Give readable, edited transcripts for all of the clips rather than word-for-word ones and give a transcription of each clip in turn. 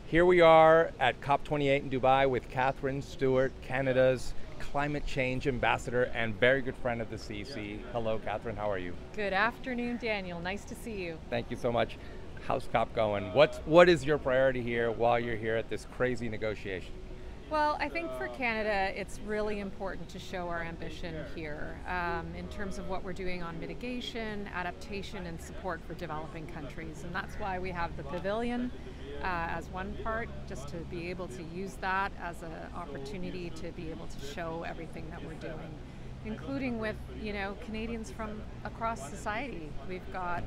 Here we are at COP28 in Dubai with Catherine Stewart, Canada's climate change ambassador and very good friend of the CEC. Hello, Catherine, how are you? Good afternoon, Daniel. Nice to see you. Thank you so much. How's COP going? What is your priority here while you're here at this crazy negotiation? Well, I think for Canada, it's really important to show our ambition here in terms of what we're doing on mitigation, adaptation, and support for developing countries. And that's why we have the pavilion as one part, just to be able to use that as an opportunity to be able to show everything that we're doing, including with, Canadians from across society. We've got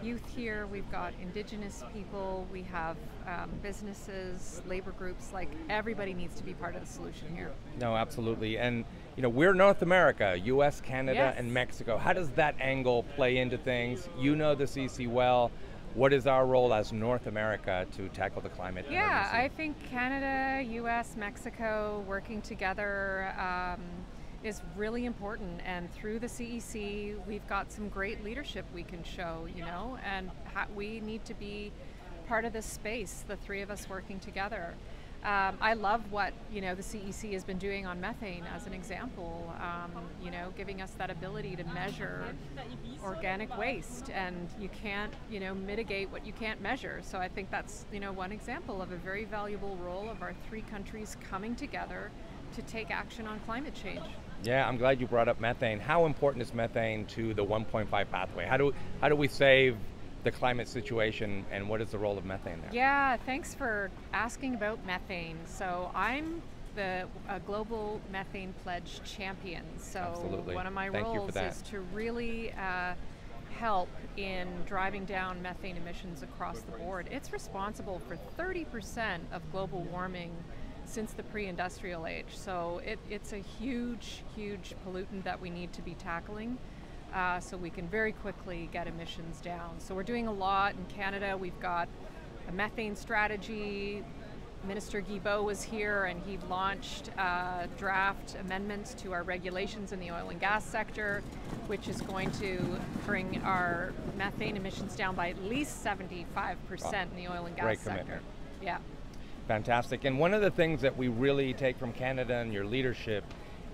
youth here, we've got Indigenous people, we have businesses, labor groups, like everybody needs to be part of the solution here. No, absolutely. And we're North America, US, Canada, Yes. and Mexico. How does that angle play into things? You know the CC well. What is our role as North America to tackle the climate Yeah, emergency? I think Canada, US, Mexico working together is really important, and through the CEC we've got some great leadership we can show, and we need to be part of this space, the three of us working together. I love what the CEC has been doing on methane as an example, giving us that ability to measure organic waste, and you can't mitigate what you can't measure. So I think that's one example of a very valuable role of our three countries coming together to take action on climate change. Yeah, I'm glad you brought up methane. How important is methane to the 1.5 pathway? How do we save the climate situation, and what is the role of methane there? Yeah, thanks for asking about methane. So I'm the Global Methane Pledge champion. So Absolutely. One of my Thank you for roles that. is to really help in driving down methane emissions across the board. It's responsible for 30% of global warming since the pre-industrial age. So it's a huge, huge pollutant that we need to be tackling so we can very quickly get emissions down. So we're doing a lot in Canada. We've got a methane strategy. Minister Guilbeault was here and he launched draft amendments to our regulations in the oil and gas sector, which is going to bring our methane emissions down by at least 75% in the oil and gas Great sector. commitment. Yeah. Fantastic. And one of the things that we really take from Canada and your leadership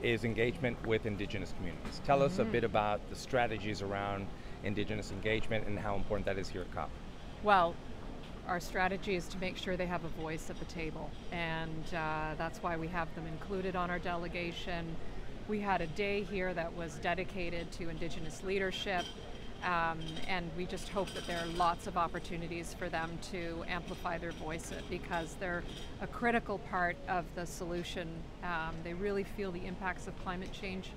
is engagement with Indigenous communities. Tell us a bit about the strategies around Indigenous engagement and how important that is here at COP. Well, our strategy is to make sure they have a voice at the table, and that's why we have them included on our delegation. We had a day here that was dedicated to Indigenous leadership, and we just hope that there are lots of opportunities for them to amplify their voice, because they're a critical part of the solution. They really feel the impacts of climate change,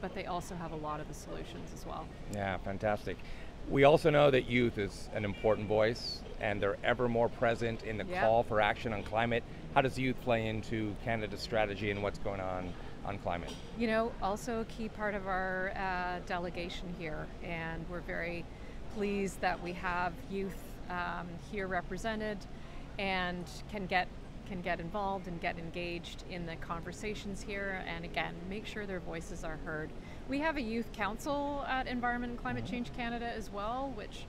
but they also have a lot of the solutions as well. Yeah, fantastic. We also know that youth is an important voice, and they're ever more present in the call for action on climate. How does youth play into Canada's strategy and what's going on climate? Also a key part of our delegation here, and we're very pleased that we have youth here represented and can get involved and get engaged in the conversations here, and again, make sure their voices are heard. We have a youth council at Environment and Climate Change Canada as well, which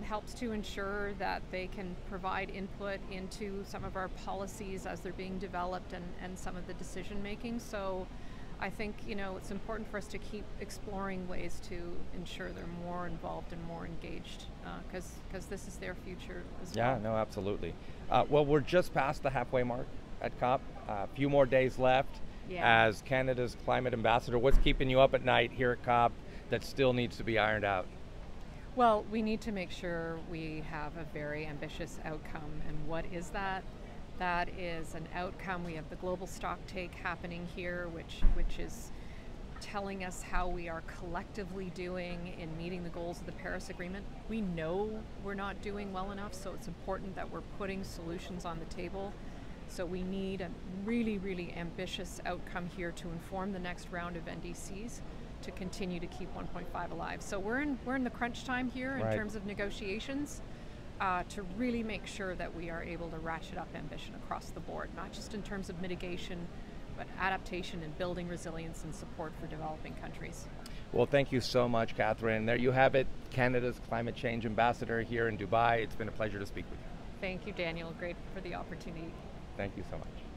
helps to ensure that they can provide input into some of our policies as they're being developed and some of the decision making. So I think it's important for us to keep exploring ways to ensure they're more involved and more engaged, because this is their future as well. Yeah, no, absolutely. Well, we're just past the halfway mark at COP. A few more days left. Yeah. As Canada's climate ambassador, what's keeping you up at night here at COP that still needs to be ironed out? Well, we need to make sure we have a very ambitious outcome. And what is that? That is an outcome. We have the global stocktake happening here, which is telling us how we are collectively doing in meeting the goals of the Paris Agreement. We know we're not doing well enough, so it's important that we're putting solutions on the table. So we need a really, really ambitious outcome here to inform the next round of NDCs to continue to keep 1.5 alive. So we're in the crunch time here in terms of negotiations to really make sure that we are able to ratchet up ambition across the board, not just in terms of mitigation, but adaptation and building resilience and support for developing countries. Well, thank you so much, Catherine. There you have it, Canada's climate change ambassador here in Dubai. It's been a pleasure to speak with you. Thank you, Daniel. Great for the opportunity. Thank you so much.